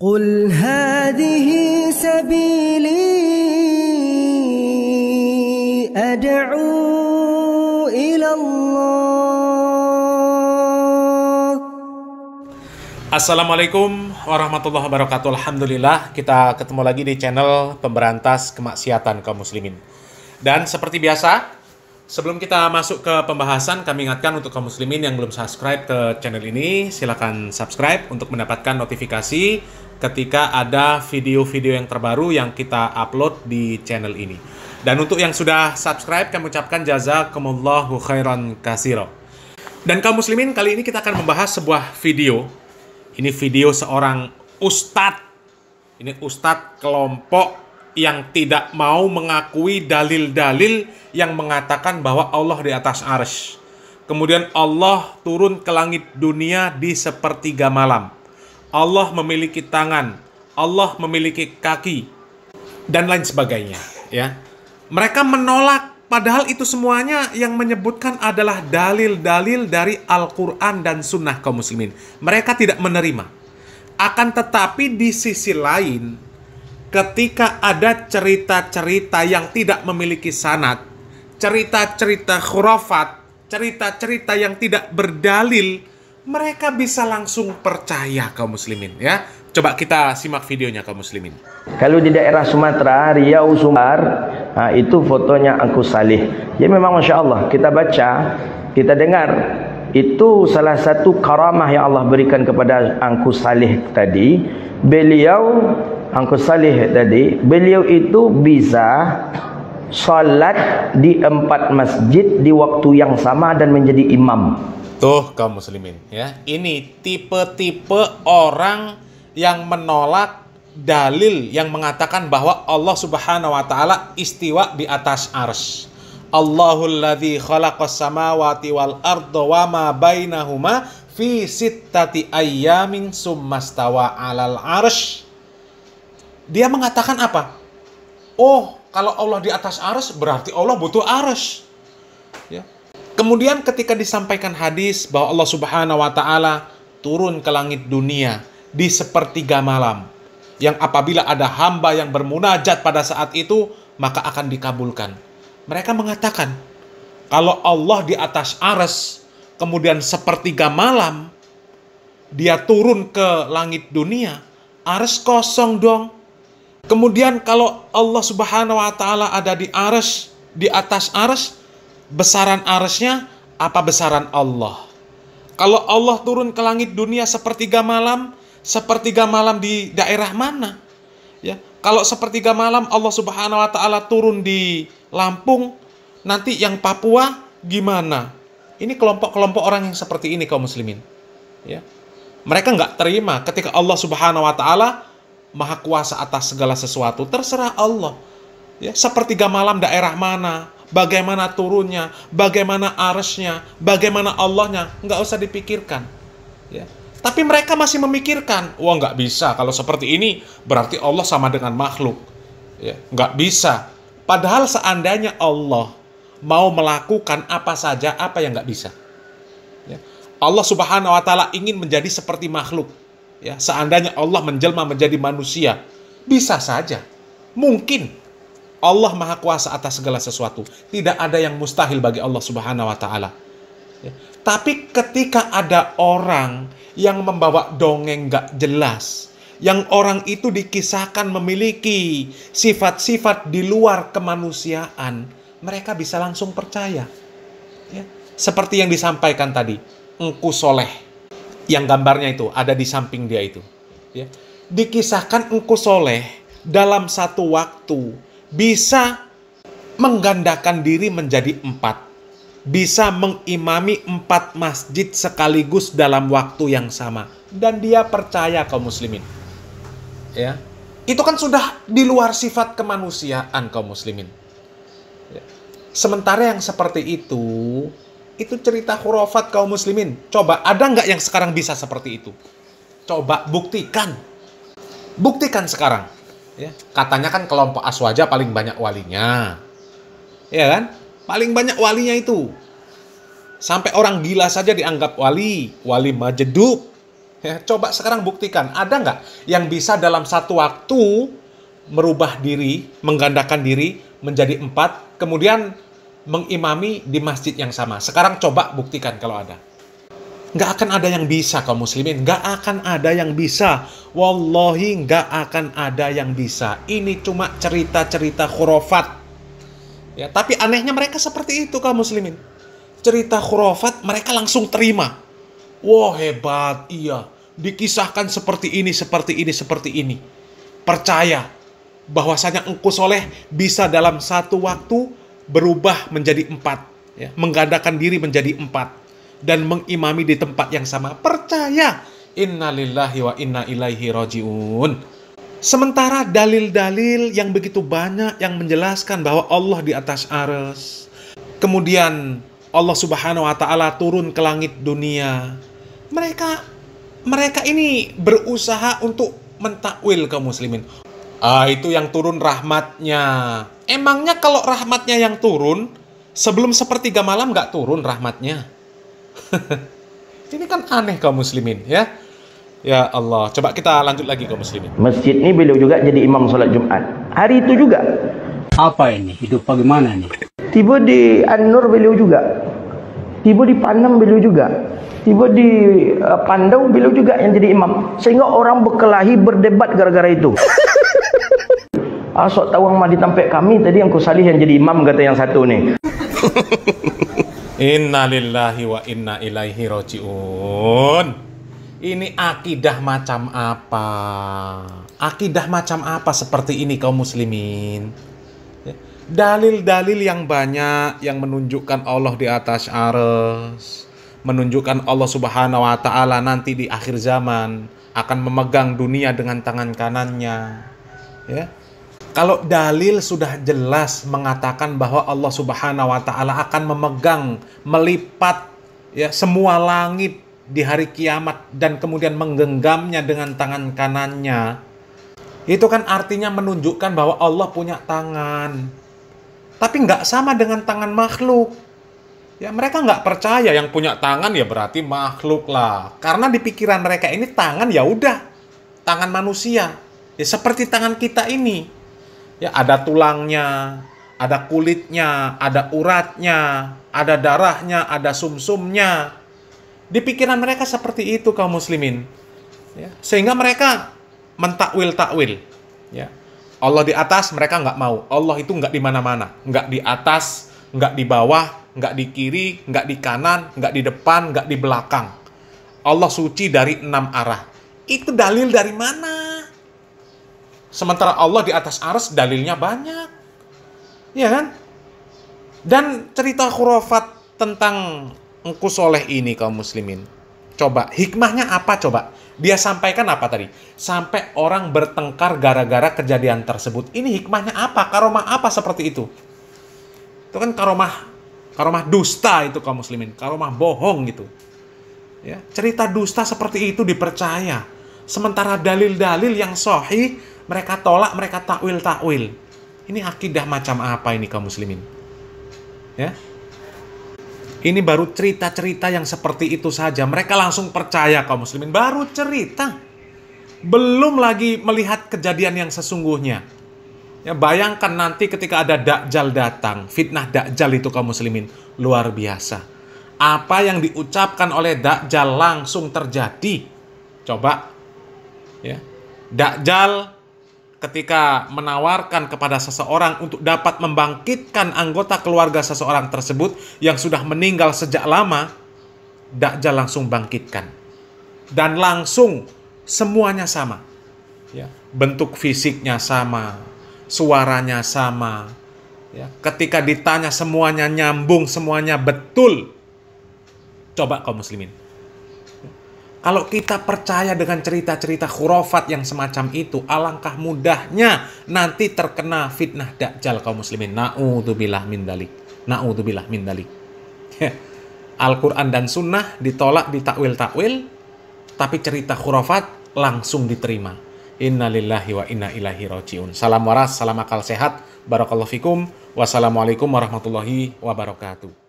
قل هذه سبيلي أدعو إلى الله. Assalamualaikum warahmatullahi wabarakatuh. Alhamdulillah kita ketemu lagi di channel pemberantas kemaksiatan kaum muslimin. Dan seperti biasa, sebelum kita masuk ke pembahasan, kami ingatkan untuk kaum muslimin yang belum subscribe ke channel ini, silakan subscribe untuk mendapatkan notifikasi ketika ada video-video yang terbaru yang kita upload di channel ini. Dan untuk yang sudah subscribe, kami ucapkan jazakumullahu khairan katsira. Dan kaum muslimin, kali ini kita akan membahas sebuah video. Ini video seorang ustadz. Ini ustadz kelompok yang tidak mau mengakui dalil-dalil yang mengatakan bahwa Allah di atas arsy. Kemudian Allah turun ke langit dunia di sepertiga malam. Allah memiliki tangan, Allah memiliki kaki, dan lain sebagainya. Ya, mereka menolak, padahal itu semuanya yang menyebutkan adalah dalil-dalil dari Al-Quran dan Sunnah kaum muslimin. Mereka tidak menerima. Akan tetapi di sisi lain, ketika ada cerita-cerita yang tidak memiliki sanad, cerita-cerita khurafat, cerita-cerita yang tidak berdalil, mereka bisa langsung percaya kaum muslimin. Ya, coba kita simak videonya kaum muslimin. Kalau di daerah Sumatera, Riau, Sumbar, itu fotonya Angku Salih. Ya memang Masya Allah, kita baca, kita dengar. Itu salah satu karamah yang Allah berikan kepada Angku Salih tadi. Beliau, Angku Salih tadi, beliau itu bisa salat di 4 masjid di waktu yang sama dan menjadi imam. Tuh kaum muslimin, ya. Ini tipe-tipe orang yang menolak dalil yang mengatakan bahwa Allah Subhanahu wa taala istiwa di atas arsy. Allahul ladzi khalaqas samawati wal arda wa ma bainahuma fi sittati ayyamin tsummastawa 'alal arsy. Dia mengatakan apa? Oh, kalau Allah di atas arsy berarti Allah butuh arsy. Ya. Kemudian ketika disampaikan hadis bahwa Allah Subhanahu wa taala turun ke langit dunia di sepertiga malam, yang apabila ada hamba yang bermunajat pada saat itu, maka akan dikabulkan. Mereka mengatakan, kalau Allah di atas arsy, kemudian sepertiga malam, dia turun ke langit dunia, arsy kosong dong. Kemudian kalau Allah Subhanahu wa taala ada di arsy, di atas arsy, besaran arsy-nya apa besaran Allah? Kalau Allah turun ke langit dunia sepertiga malam di daerah mana? Ya, kalau sepertiga malam Allah Subhanahu wa taala turun di Lampung, nanti yang Papua gimana? Ini kelompok-kelompok orang yang seperti ini kaum muslimin. Ya. Mereka nggak terima ketika Allah Subhanahu wa taala maha kuasa atas segala sesuatu. Terserah Allah. Ya, sepertiga malam daerah mana? Bagaimana turunnya, bagaimana arsy-nya, bagaimana Allahnya, nggak usah dipikirkan. Ya. Tapi mereka masih memikirkan, wah nggak bisa, kalau seperti ini berarti Allah sama dengan makhluk. Ya, nggak bisa. Padahal seandainya Allah mau melakukan apa saja, apa yang nggak bisa. Ya. Allah Subhanahu wa taala ingin menjadi seperti makhluk. Ya, seandainya Allah menjelma menjadi manusia, bisa saja, mungkin. Allah maha kuasa atas segala sesuatu. Tidak ada yang mustahil bagi Allah Subhanahu wa taala. Ya. Tapi ketika ada orang yang membawa dongeng gak jelas, yang orang itu dikisahkan memiliki sifat-sifat di luar kemanusiaan, mereka bisa langsung percaya. Ya. Seperti yang disampaikan tadi, Engku Soleh, yang gambarnya itu ada di samping dia itu. Ya. Dikisahkan Engku Soleh dalam satu waktu bisa menggandakan diri menjadi 4. Bisa mengimami 4 masjid sekaligus dalam waktu yang sama. Dan dia percaya kaum muslimin. Ya. Itu kan sudah di luar sifat kemanusiaan kaum muslimin. Ya. Sementara yang seperti itu cerita khurafat kaum muslimin. Coba, ada nggak yang sekarang bisa seperti itu? Coba buktikan. Buktikan sekarang. Ya, katanya kan kelompok Aswaja paling banyak walinya. Ya kan? Paling banyak walinya itu. Sampai orang gila saja dianggap wali. Wali majedub. Ya, coba sekarang buktikan, ada nggak yang bisa dalam satu waktu merubah diri, menggandakan diri menjadi 4, kemudian mengimami di masjid yang sama. Sekarang coba buktikan kalau ada. Nggak akan ada yang bisa kaum muslimin. Nggak akan ada yang bisa. Wallahi nggak akan ada yang bisa. Ini cuma cerita-cerita khurafat. Ya, tapi anehnya mereka seperti itu kaum muslimin. Cerita khurafat mereka langsung terima. Wah hebat, iya. Dikisahkan seperti ini, seperti ini, seperti ini. Percaya bahwasanya engkau soleh bisa dalam satu waktu berubah menjadi 4. Ya, menggandakan diri menjadi 4. Dan mengimami di tempat yang sama. Percaya. Innalillahi wa inna ilaihi raji'un. Sementara dalil-dalil yang begitu banyak yang menjelaskan bahwa Allah di atas arsy. Kemudian Allah Subhanahu wa taala turun ke langit dunia. Mereka ini berusaha untuk mentakwil kaum muslimin. Itu yang turun rahmatnya. Emangnya kalau rahmatnya yang turun, sebelum sepertiga malam nggak turun rahmatnya? Ini kan aneh kaum muslimin, ya. Ya Allah, coba kita lanjut lagi kaum muslimin. Masjid ini beliau juga jadi imam sholat Jumat. Hari itu juga. Apa ini? Hidup bagaimana nih? Tiba di An-Nur beliau juga. Tiba di Panam beliau juga. Tiba di Pandau beliau juga yang jadi imam. Sehingga orang berkelahi berdebat gara-gara itu. Sok tawang mah ditampek kami tadi yang Salih yang jadi imam kata yang satu nih. Innalillahi wa inna ilaihi raji'un. Ini akidah macam apa? Akidah macam apa seperti ini kaum muslimin? Dalil-dalil yang banyak yang menunjukkan Allah di atas arsy, menunjukkan Allah Subhanahu wa taala nanti di akhir zaman akan memegang dunia dengan tangan kanannya. Ya. Kalau dalil sudah jelas mengatakan bahwa Allah Subhanahu wa taala akan memegang, melipat ya semua langit di hari kiamat dan kemudian menggenggamnya dengan tangan kanannya, itu kan artinya menunjukkan bahwa Allah punya tangan. Tapi nggak sama dengan tangan makhluk. Ya, mereka nggak percaya yang punya tangan ya berarti makhluk lah. Karena di pikiran mereka ini tangan ya udah tangan manusia. Ya seperti tangan kita ini. Ya ada tulangnya, ada kulitnya, ada uratnya, ada darahnya, ada sumsumnya. Di pikiran mereka seperti itu kaum muslimin. Ya, sehingga mereka mentakwil-takwil. Ya. Allah di atas mereka nggak mau. Allah itu nggak di mana-mana. Nggak di atas, nggak di bawah, nggak di kiri, nggak di kanan, nggak di depan, nggak di belakang. Allah suci dari 6 arah. Itu dalil dari mana? Sementara Allah di atas arsy dalilnya banyak. Ya kan? Dan cerita khurafat tentang engkau soleh ini kaum muslimin. Coba, hikmahnya apa coba? Dia sampaikan apa tadi? Sampai orang bertengkar gara-gara kejadian tersebut. Ini hikmahnya apa? Karomah apa seperti itu? Itu kan karomah dusta itu kaum muslimin. Karomah bohong gitu. Ya, cerita dusta seperti itu dipercaya. Sementara dalil-dalil yang sahih mereka tolak, mereka takwil-takwil. Ini akidah macam apa ini kaum muslimin? Ya. Ini baru cerita-cerita yang seperti itu saja. Mereka langsung percaya kaum muslimin. Baru cerita. Belum lagi melihat kejadian yang sesungguhnya. Ya, bayangkan nanti ketika ada Dajjal datang. Fitnah Dajjal itu kaum muslimin. Luar biasa. Apa yang diucapkan oleh Dajjal langsung terjadi. Coba. Ya. Dajjal ketika menawarkan kepada seseorang untuk dapat membangkitkan anggota keluarga seseorang tersebut yang sudah meninggal sejak lama, Dajjal langsung bangkitkan. Dan langsung semuanya sama. Ya, bentuk fisiknya sama, suaranya sama. Ya, ketika ditanya semuanya nyambung, semuanya betul. Coba kaum muslimin. Kalau kita percaya dengan cerita-cerita khurafat yang semacam itu, alangkah mudahnya nanti terkena fitnah Dajjal kaum muslimin. Na'udzubillah min dalik. Na'udzubillah min dalik. Al-Quran dan Sunnah ditolak, ditakwil-takwil, tapi cerita khurafat langsung diterima. Innalillahi wa inna ilaihi raji'un. Salam waras, salam akal sehat. Barakallahu fikum. Wassalamualaikum warahmatullahi wabarakatuh.